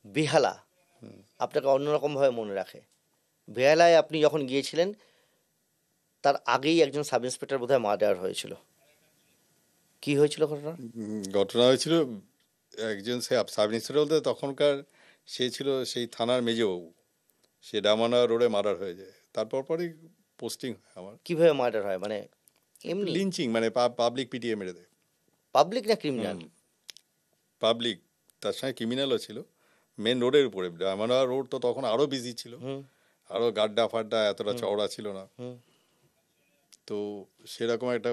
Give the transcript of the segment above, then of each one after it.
বেহালা আপনাকে অন্যরকমভাবে মনে রাখে। বেহালায় আপনি যখন গিয়েছিলেন তার আগেই একজন সাব ইন্সপেক্টর বোধহয় মার্ডার হয়েছিল। কি হয়েছিল ঘটনা? ঘটনা হয়েছিল, একজন সাব ইন্সপেক্টর বলতে তখনকার সে ছিল সেই থানার মেজবাবু, সে ডামানা রোডে মার্ডার হয়ে যায়। তারপর পরই পোস্টিং হয় আমার। কিভাবে মার্ডার হয়, মানে এমনি লিঞ্চিং, মানে পাবলিক পিটিয়ে মেরে দেয়। পাবলিক না ক্রিমিনাল? পাবলিক, তার সঙ্গে ক্রিমিনালও ছিল। মেন রোডের উপরে, ডামানা রোড তো তখন আরও বিজি ছিল, আরও গাড্ডা ফাড্ডা এতটা চওড়া ছিল না। তো সেরকম একটা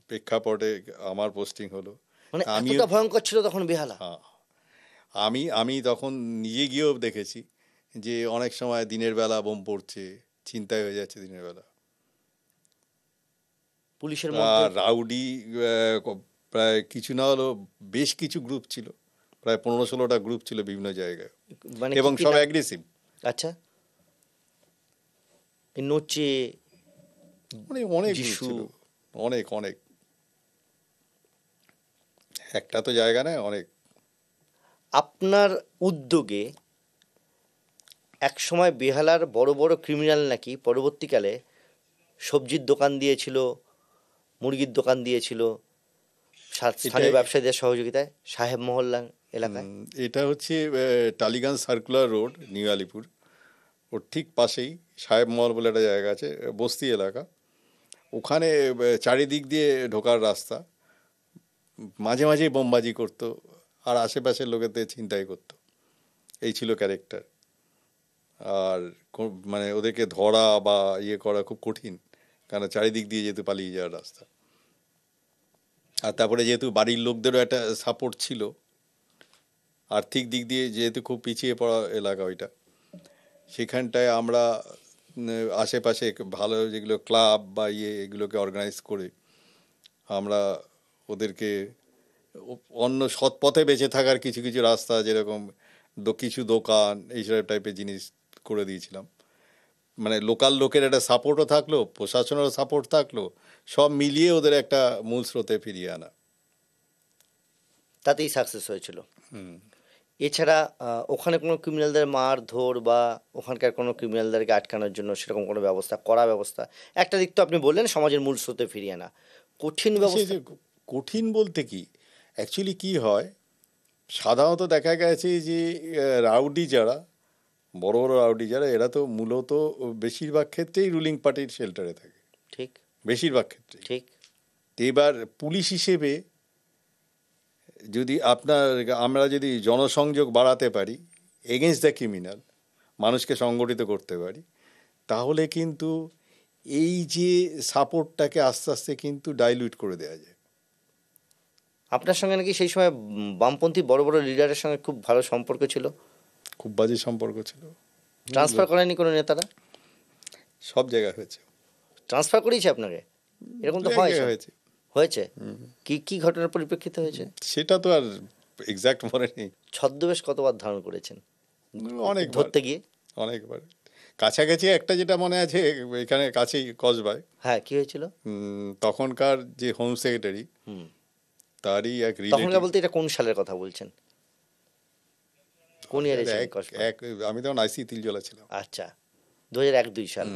প্রেক্ষাপটে আমার পোস্টিং হলো। মানে এতটা ভয়ঙ্কর ছিল তখন বেহালা? হ্যাঁ, আমি তখন নিজে গিয়েও দেখেছি যে অনেক সময় দিনের বেলা বোম পড়ছে, ছিনতাই হয়ে যাচ্ছে দিনের বেলা। পুলিশের আর রাউডি প্রায় কিছু না হলেও বেশ কিছু গ্রুপ ছিল, প্রায় 15-16টা গ্রুপ ছিল বিভিন্ন জায়গায়, মানে এবং সব অ্যাগ্রেসিভ। আচ্ছা, নোচে অনেক গ্রুপ ছিল, অনেক অনেক, একটা তো জায়গা নয়, অনেক। আপনার উদ্যোগে এক সময় বেহালার বড় বড় ক্রিমিনাল নাকি পরবর্তীকালে সবজির দোকান দিয়েছিল, মুরগির দোকান দিয়েছিল স্থানীয় ব্যবসায়ীদের সহযোগিতায় সাহেব মহল্লা এলাকায়। এটা হচ্ছে Tollygunge circular road, new Alipore, ওর ঠিক পাশেই সাহেব মহল বলে একটা জায়গা আছে, বস্তি এলাকা। ওখানে চারিদিক দিয়ে ঢোকার রাস্তা, মাঝে মাঝেই বোমবাজি করতো আর আশেপাশের লোকেদের ছিনতাই করতো। এই ছিল ক্যারেক্টার। আর মানে ওদেরকে ধরা বা ইয়ে করা খুব কঠিন, কারণ চারিদিক দিয়ে যেহেতু পালিয়ে যাওয়ার রাস্তা। আর তারপরে যেহেতু বাড়ির লোকদেরও একটা সাপোর্ট ছিল, আর্থিক দিক দিয়ে যেহেতু খুব পিছিয়ে পড়া এলাকা ওইটা, সেখানটায় আমরা আশেপাশে ভালো যেগুলো ক্লাব বা এগুলোকে অর্গানাইজ করে আমরা ওদেরকে অন্য সৎ পথে বেঁচে থাকার কিছু কিছু রাস্তা, যেরকম কিছু দোকান এইসব টাইপের জিনিস করে দিয়েছিলাম। মানে লোকাল লোকের একটা সাপোর্টও থাকলো, প্রশাসনেরও সাপোর্ট থাকলো, সব মিলিয়ে ওদের একটা মূল স্রোতে ফিরিয়ে আনা। তাতেই সাকসেস হয়েছিল। এছাড়া ওখানে কোনো ক্রিমিনালদের মারধর বা ওখানকার কোনো ক্রিমিনালদেরকে আটকানোর জন্য সেরকম কোনো ব্যবস্থা, করা ব্যবস্থা? একটা দিক তো আপনি বললেন সমাজের মূল স্রোতে ফিরিয়ে আনা, কঠিন ব্যবস্থা। কঠিন বলতে কি, অ্যাকচুয়ালি কি হয়, সাধারণত দেখা গেছে যে রাউডি যারা, বড় বড় রাউডি যারা, এরা তো মূলত বেশিরভাগ ক্ষেত্রেই রুলিং পার্টির শেল্টারে থাকে। ঠিক, বেশিরভাগ ক্ষেত্রে ঠিক। এবার পুলিশ হিসেবে যদি আমরা যদি জনসংযোগ বাড়াতে পারি এগেনস্ট দ্য ক্রিমিনাল, মানুষকে সংগঠিত করতে পারি, তাহলে কিন্তু এই যে সাপোর্টটাকে আস্তে আস্তে কিন্তু ডাইলিউট করে দেওয়া যায়। আপনার সঙ্গে নাকি সেই সময় বামপন্থী বড় বড় লিডারের সঙ্গে খুব ভালো সম্পর্ক ছিল? খুব বাজে সম্পর্ক ছিল। ট্রান্সফার করেনি কোনো নেতারা? সব জায়গায় হয়েছে। ট্রান্সফার করিয়েছে আপনাকে? এরকম তো হয়েছে। হয়েছে? কি কি ঘটনার পরিপ্রেক্ষিতে হয়েছে সেটা তো আর এক্সাক্ট মনে নেই। ছদ্মবেশ কতবার ধারণ করেছেন অনেক ধরতে গিয়ে? অনেকবার। কাছাকাছি একটা যেটা মনে আছে, এখানে কাছেই কসবায়। হ্যাঁ, কি হয়েছিল? তখনকার যে হোম সেক্রেটারি, তারই এক রিলেটিভ। তখনকার বলতে এটা কোন সালের কথা বলছেন? কোন ইয়ারে ছিলেন কসবায়? আমি তখন আইসি তিলজলা ছিলাম। আচ্ছা, 2001-2 সাল।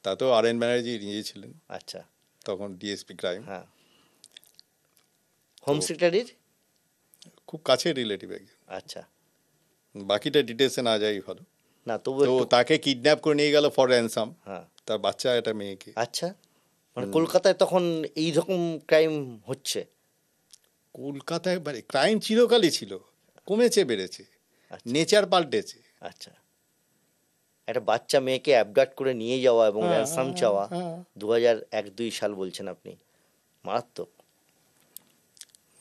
তাতেও আর.এন. ব্যানার্জি নিয়ে ছিলেন। আচ্ছা, তখন ডিএসপি ক্রাইম। হ্যাঁ। হোম সেক্রেটারির খুব কাছের রিলেটিভ একজন। আচ্ছা, বাকিটা ডিটেলসে না যাই ভালো। না তবু তো তাকে কিডন্যাপ করে নিয়ে গেল ফর র্যানসাম। হ্যাঁ, তার বাচ্চা একটা মেয়েকে। আচ্ছা, মানে কলকাতায় তখন এই রকম ক্রাইম হচ্ছে? কলকাতায় ক্রাইম চিরকালই ছিল, কমেছে বেড়েছে, নেচার পাল্টেছে। আচ্ছা, একটা বাচ্চা মেয়েকে অ্যাবডাক্ট করে নিয়ে যাওয়া এবং র্যানসাম চাওয়া 2001-2 সাল বলছেন আপনি, মারাত্মক।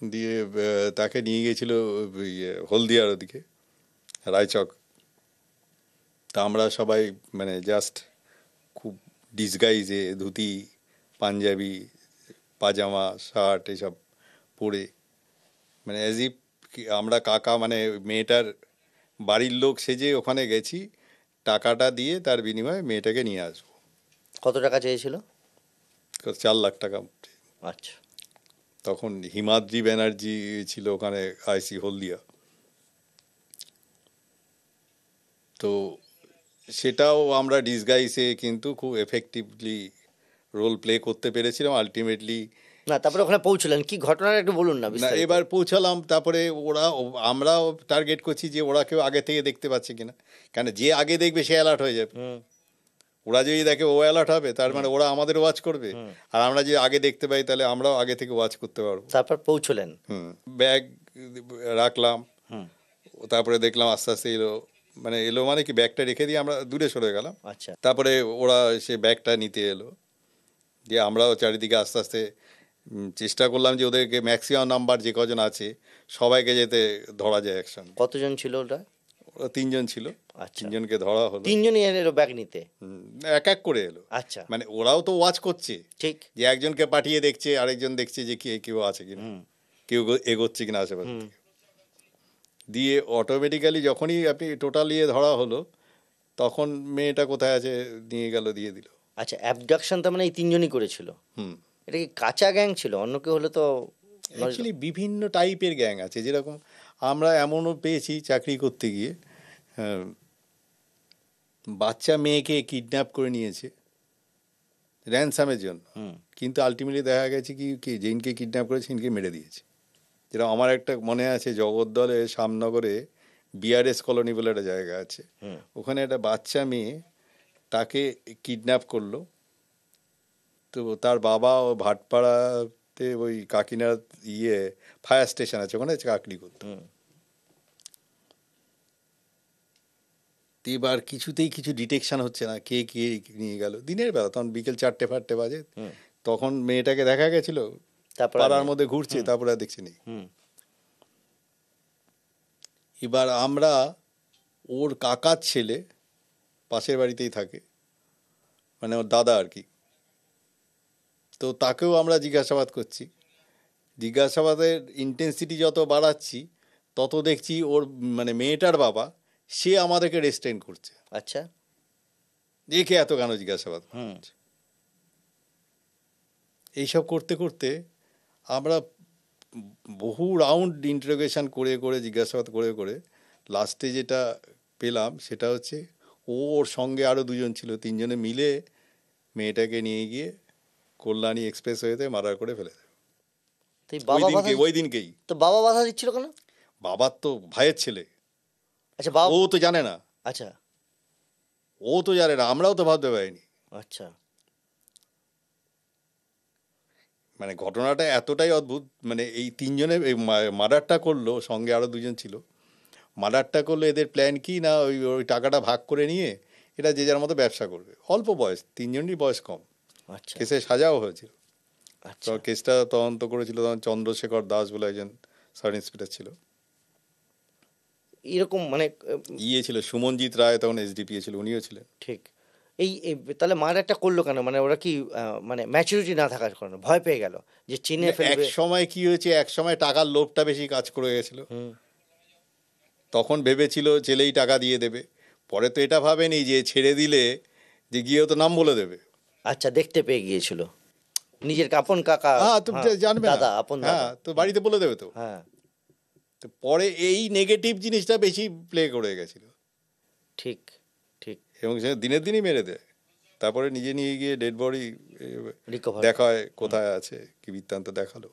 দিয়ে তাকে নিয়ে গিয়েছিল হলদিয়ার ওদিকে, রায়চক। তা আমরা সবাই মানে জাস্ট খুব ডিসগাইজে, ধুতি পাঞ্জাবি পাজামা শার্ট এসব পরে, মানে অ্যাজ ইফ আমরা কাকা, মানে মেয়েটার বাড়ির লোক সেজে ওখানে গেছি, টাকাটা দিয়ে তার বিনিময়ে মেয়েটাকে নিয়ে আসবো। কত টাকা চেয়েছিল? 4 লাখ টাকা। আচ্ছা। তখন হিমাদ্রি ব্যানার্জি ছিল ওখানে আইসি হলদিয়া। তো সেটাও আমরা ডিসগাইসে কিন্তু খুব এফেক্টিভলি রোল প্লে করতে পেরেছিলাম আলটিমেটলি। না, তারপরে ওখানে পৌঁছলেন, কি ঘটনাটা একটু বলুন না না, বিস্তারিত। এবার পৌঁছালাম, তারপরে আমরাও টার্গেট করছি যে ওরা কেউ আগে থেকে দেখতে পাচ্ছে কিনা, কেন যে আগে দেখবে সে অ্যালার্ট হয়ে যাবে। হুম। ওরা যদি দেখে ও অ্যালার্ট হবে, তার মানে ওরা আমাদের ওয়াচ করবে, আর আমরা যদি আগে দেখতে পাই তাহলে আমরাও আগে থেকে ওয়াচ করতে পারবো। তারপর পৌঁছলেন। ব্যাগ রাখলাম, হুম। তারপরে দেখলাম আস্তে আস্তে এলো মানে কি ব্যাগটা রেখে দিয়ে আমরা দূরে সরে গেলাম। আচ্ছা। তারপরে ওরা সে ব্যাগটা নিতে এলো, দিয়ে আমরাও চারিদিকে আস্তে আস্তে চেষ্টা করলাম যে ওদেরকে ম্যাক্সিমাম নাম্বার যে কজন আছে সবাইকে যেতে ধরা যায় একসঙ্গে। কতজন ছিল ওটা? ওরা 3 জন ছিল, আচ্ছা। 3 জনকে ধরা হলো। 3জনই এলো ব্যাগ নিতে? এক এক করে এলো। আচ্ছা। মানে ওরাও তো ওয়াচ করছে, ঠিক। যে একজনকে পাঠিয়ে দেখছে, আরেকজন দেখছে যে কেউ আছে কিনা, কেউ এগোচ্ছে কিনা আশেপাশে থেকে। দিয়ে অটোমেটিক্যালি যখনই আপনি টোটাল ধরা হলো, তখন মেয়েটা কোথায় আছে নিয়ে গেল, দিয়ে দিল। আচ্ছা, অ্যাবডাকশন তার মানে এই 3জনই করেছিল? এটা কি কাঁচা গ্যাং ছিল? অন্য কেউ হলে তো। অ্যাকচুয়ালি বিভিন্ন টাইপের গ্যাং আছে, যেরকম আমরা এমনও পেয়েছি চাকরি করতে গিয়ে, বাচ্চা মেয়েকে কিডন্যাপ করে নিয়েছে র্যানসামের জন্য, কিন্তু আলটিমেটলি দেখা গেছে কি যেদিনকে কিডন্যাপ করেছে সেদিনকে মেরে দিয়েছে। যেটা আমার একটা মনে আছে, জগদ্দলে শ্যামনগরে বিআরএস কলোনি বলে একটা জায়গা আছে, ওখানে একটা বাচ্চা মেয়ে, তাকে কিডন্যাপ করলো। তো তার বাবা ও ভাটপাড়াতে ওই কাকিনার ফায়ার স্টেশন আছে, ওখানে চাকরি করতো। এবার কিছুতেই কিছু ডিটেকশন হচ্ছে না, কে কে নিয়ে গেল। দিনের বেলা, তখন বিকেল 4টে-5টে বাজে, তখন মেয়েটাকে দেখা গেছিল পাড়ার মধ্যে ঘুরছে, তারপরে আর দেখছি নেই। এবার আমরা ওর কাকার ছেলে, পাশের বাড়িতেই থাকে, মানে ওর দাদা আর কি, তো তাকেও আমরা জিজ্ঞাসাবাদ করছি। জিজ্ঞাসাবাদের ইন্টেন্সিটি যত বাড়াচ্ছি, তত দেখছি ওর মানে মেয়েটার বাবা, সে আমাদেরকে রেস্ট্রেন করছে। আচ্ছা। দেখে এত কেন জিজ্ঞাসাবাদ করছে। এইসব করতে করতে আমরা বহু রাউন্ড ইন্টারোগেশন করে করে, জিজ্ঞাসাবাদ করে করে, লাস্টে যেটা পেলাম সেটা হচ্ছে ওর সঙ্গে আরও 2জন ছিল, 3জনে মিলে মেয়েটাকে নিয়ে গিয়ে কল্যাণী এক্সপ্রেসওয়েতে মার্ডার করে ফেলে দেবে। ওই দিনকেই। তো বাবা বাধা দিচ্ছিল কেন? বাবার তো ভাইয়ের ছেলে। আচ্ছা, বাবা ও তো জানে না। আচ্ছা। ও তো জানে না, আমরাও তো ভাবতে পারিনি। আচ্ছা। মানে ঘটনাটা এতটাই অদ্ভুত, মানে এই 3জনে মার্ডারটা করলো, সঙ্গে আরও 2জন ছিল, মার্ডারটা করলো, এদের প্ল্যান কি না ওই টাকাটা ভাগ করে নিয়ে এটা যে যার মতো ব্যবসা করবে। অল্প বয়স, 3জনেরই বয়স কম। আচ্ছা। কেসে সাজাও হয়েছিল। আচ্ছা। তো কেসটা তদন্ত করেছিল তখন চন্দ্রশেখর দাস বলে একজন সাব ইন্সপেক্টর ছিল। এরকম মানে ছিল সুমনজিৎ রায়, তখন এসডিপিএ ছিল, উনিও ছিলেন। ঠিক। তাহলে মার্ডারটা করলো কেন? মানে ওরা কি মানে ম্যাচুরিটি না থাকার কারণে ভয় পেয়ে গেল যে চিনে ফেলবে? এক সময় কি হয়েছে, এক সময় টাকার লোভটা বেশি কাজ করে গেছিল। তখন ভেবেছিল ছেলেই টাকা দিয়ে দেবে। পরে তো এটা ভাবেনি যে ছেড়ে দিলে যে গিয়েও তো নাম বলে দেবে। আচ্ছা, দেখতে পেয়ে গিয়েছিল নিজের আপন কাকা। হ্যাঁ, তো জানবে দাদা, আপন দাদা। হ্যাঁ, তো বাড়িতে বলে দেবে তো। হ্যাঁ। তো পরে এই নেগেটিভ জিনিসটা বেশি প্লে করে গেছিল। ঠিক ঠিক। এবং সে দিনের দিনই মেরে দেয়। তারপরে নিজে নিয়ে গিয়ে ডেড বডি রিকভার দেখায় কোথায় আছে, কি বৃত্তান্ত দেখালো,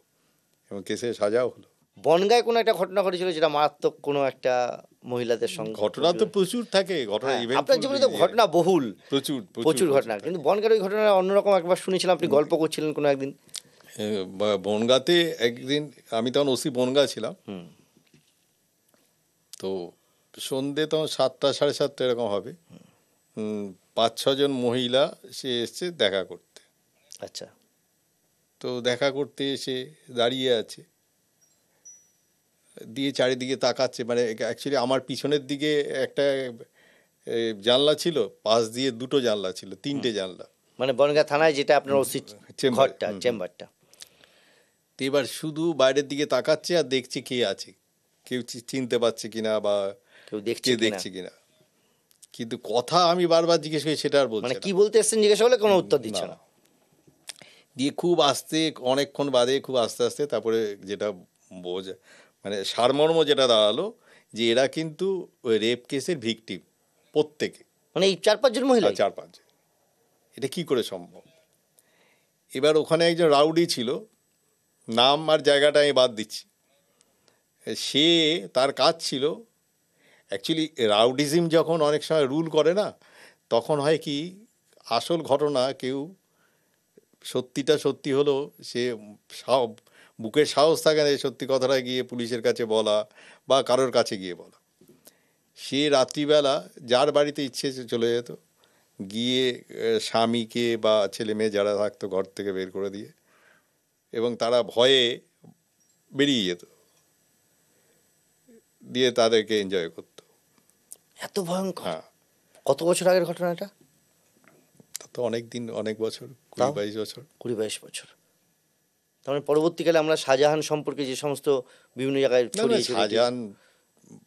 এবং কেসে সাজাও হলো। বনগাঁয় কোনো একটা ঘটনা ঘটেছিল যেটা মারাত্মক কোনো একটা মহিলাদের সঙ্গে। ঘটনা তো প্রচুর থাকে, ঘটনা আপনার জীবনে তো ঘটনা বহুল, প্রচুর প্রচুর ঘটনা, কিন্তু বনগাঁর ওই ঘটনা অন্যরকম। একবার শুনেছিলাম আপনি গল্প করছিলেন কোনো একদিন। বনগাঁতে একদিন, আমি তখন ওসি বনগাঁ ছিলাম, তো সন্ধ্যে তখন 7টা 7:30 এরকম হবে, 5-6 জন মহিলা সে এসছে দেখা করতে। আচ্ছা। তো দেখা করতে এসে দাঁড়িয়ে আছে, দিয়ে চারিদিকে তাকাচ্ছে। মানে অ্যাকচুয়ালি আমার পিছনের দিকে একটা জানলা ছিল, পাশ দিয়ে 2টো জানলা ছিল, 3টে জানলা। মানে বনগাঁ থানায় যেটা আপনার ওসি ঘরটা, চেম্বারটা। তো এবার শুধু বাইরের দিকে তাকাচ্ছে আর দেখছে কে আছে, কেউ চিনতে পারছে কিনা বা কেউ দেখছে কিনা। কিন্তু কথা আমি বারবার জিজ্ঞেস করি, সেটা আর বলছে মানে না। কি বলতে এসেছেন জিজ্ঞেস করলে কোনো উত্তর দিচ্ছে না। দিয়ে খুব আস্তে, অনেকক্ষণ বাদে খুব আস্তে আস্তে তারপরে যেটা বোঝা মানে সারমর্ম যেটা দাঁড়ালো যে এরা কিন্তু ওই রেপ কেসের ভিকটিম প্রত্যেকে, মানে এই 4-5 জন মহিলা? 4-5। এটা কি করে সম্ভব? এবার ওখানে একজন রাউডি ছিল, নাম আর জায়গাটা আমি বাদ দিচ্ছি, সে তার কাজ ছিল অ্যাকচুয়ালি রাউডিজম যখন অনেক সময় রুল করে না, তখন হয় কি আসল ঘটনা কেউ সত্যিটা সত্যি হলো সে বুকের সাহস থাকে না সত্যি কথাটা গিয়ে পুলিশের কাছে বলা বা কারোর কাছে গিয়ে বলা। সে রাত্রিবেলা যার বাড়িতে ইচ্ছে চলে যেত, গিয়ে স্বামীকে বা ছেলে মেয়ে যারা থাকতো ঘর থেকে বের করে দিয়ে, এবং তারা ভয়ে বেরিয়ে যেত, দিয়ে তাদেরকে এনজয় করতো। এত ভয়ঙ্কর? হ্যাঁ, কত বছর আগের ঘটনা এটা? তো অনেক দিন, অনেক বছর, তাও? 20-22 বছর। 20-22 বছর। তার মানে পরবর্তীকালে আমরা শাহজাহান সম্পর্কে যে সমস্ত বিভিন্ন জায়গায় না না, ছড়িয়ে ছিটিয়ে শাহজাহান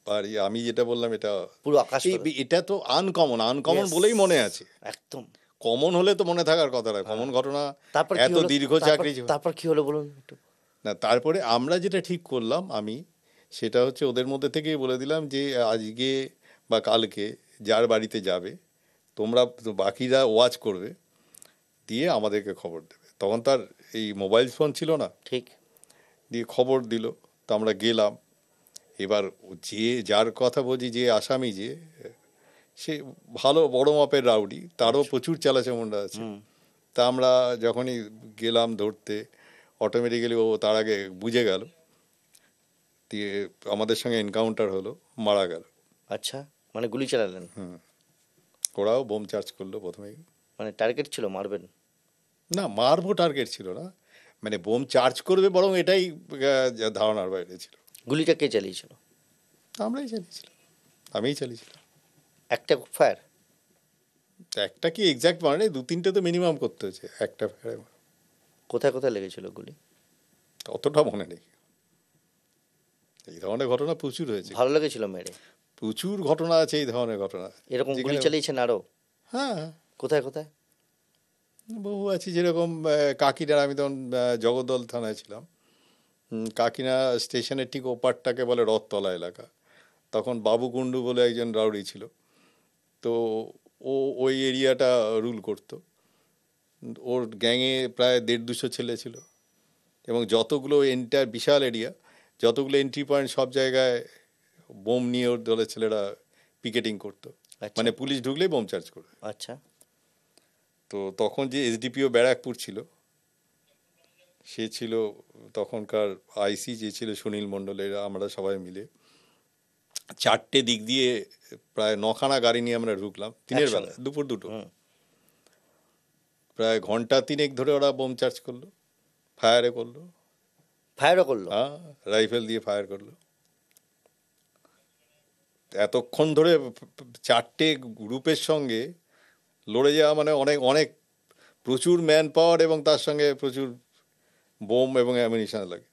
বাড়ি আমি যেটা বললাম এটা পুরো আকাশ এটা তো আনকমন Yes. বলেই মনে আছে। একদম। কমন হলে তো মনে থাকার কথা না, কমন ঘটনা তারপর কি এত হলো? দীর্ঘ চাকরি তারপর কি হলো বলুন একটু। না। তারপরে আমরা যেটা ঠিক করলাম সেটা হচ্ছে ওদের মধ্যে থেকেই বলে দিলাম যে আজকে বা কালকে যার বাড়িতে যাবে তোমরা তো বাকিরা ওয়াচ করবে, দিয়ে আমাদেরকে খবর দেবে। তখন তার এই মোবাইল ফোন ছিল না, ঠিক। দিয়ে খবর দিল, তো আমরা গেলাম। এবার যে যার কথা বলছি, যে আসামি, যে সে ভালো বড় মাপের রাউডি, তারও প্রচুর চালাচামুন্ডা আছে। তা আমরা যখনই গেলাম ধরতে, অটোমেটিক্যালি ও তার আগে বুঝে গেল, দিয়ে আমাদের সঙ্গে এনকাউন্টার হলো, মারা গেল। আচ্ছা, মানে গুলি চালালেন? ওরাও বোম চার্জ করলো প্রথমেই। মানে টার্গেট ছিল মারবেন? না, মারবো টার্গেট ছিল না, মানে বোম চার্জ করবে, বরং এটাই ধারণার বাইরে ছিল। গুলিটা কে চালিয়েছিল? আমরাই চালিয়েছিলাম, আমিই চালিয়েছিলাম। একটা ফায়ার? একটা কি এক্সাক্ট মানে 2-3টে তো মিনিমাম করতে হয়েছে একটা ফায়ারে। কোথায় কোথায় লেগেছিল গুলি? অতটা মনে নেই। এই ধরনের ঘটনা প্রচুর হয়েছে, ভালো লেগেছিল মেরে? প্রচুর ঘটনা আছে এই ধরনের ঘটনা। এরকম গুলি যেখানে- চালিয়েছেন আরো? হ্যাঁ, কোথায় কোথায়? বহু আছে। যেরকম কাকিনার, আমি তখন জগদ্দল থানায় ছিলাম, কাকিনা স্টেশনের ঠিক ওপারটাকে বলে রথতলা এলাকা। তখন বাবু কুণ্ডু বলে একজন রাউডি ছিল, তো ও ওই এরিয়াটা রুল করতো। ওর গ্যাংয়ে প্রায় 150-200 ছেলে ছিল, এবং যতগুলো বিশাল এরিয়া, যতগুলো এন্ট্রি পয়েন্ট, সব জায়গায় বোম নিয়ে ওর দলের ছেলেরা পিকেটিং করতো। আচ্ছা। মানে পুলিশ ঢুকলেই বোম চার্জ করবে। আচ্ছা। তো তখন যে এসডিপিও ব্যারাকপুর ছিল, সে ছিল তখনকার আইসি, যে ছিল সুনীল মণ্ডলের, আমরা সবাই মিলে 4টে দিক দিয়ে প্রায় 9খানা গাড়ি নিয়ে আমরা ঢুকলাম দিনের বেলা, দুপুর 2টো। প্রায় ঘন্টা 3 ধরে ওরা বোম চার্জ করলো, ফায়ারও করলো। হ্যাঁ, রাইফেল দিয়ে ফায়ার করলো। এতক্ষণ ধরে 4টে গ্রুপের সঙ্গে লড়ে যাওয়া মানে অনেক অনেক প্রচুর ম্যান পাওয়ার, এবং তার সঙ্গে প্রচুর বোম এবং অ্যামিনিশন লাগে।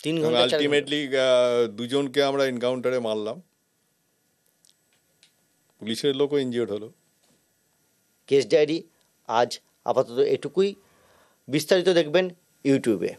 3 এবং ঘন্টা 4 ঘন্টা? আলটিমেটলি 2জনকে আমরা এনকাউন্টারে মারলাম, পুলিশের লোকও ইনজিওর্ড হলো। কেস ডায়েরি আজ আপাতত এটুকুই। বিস্তারিত দেখবেন ইউটিউবে।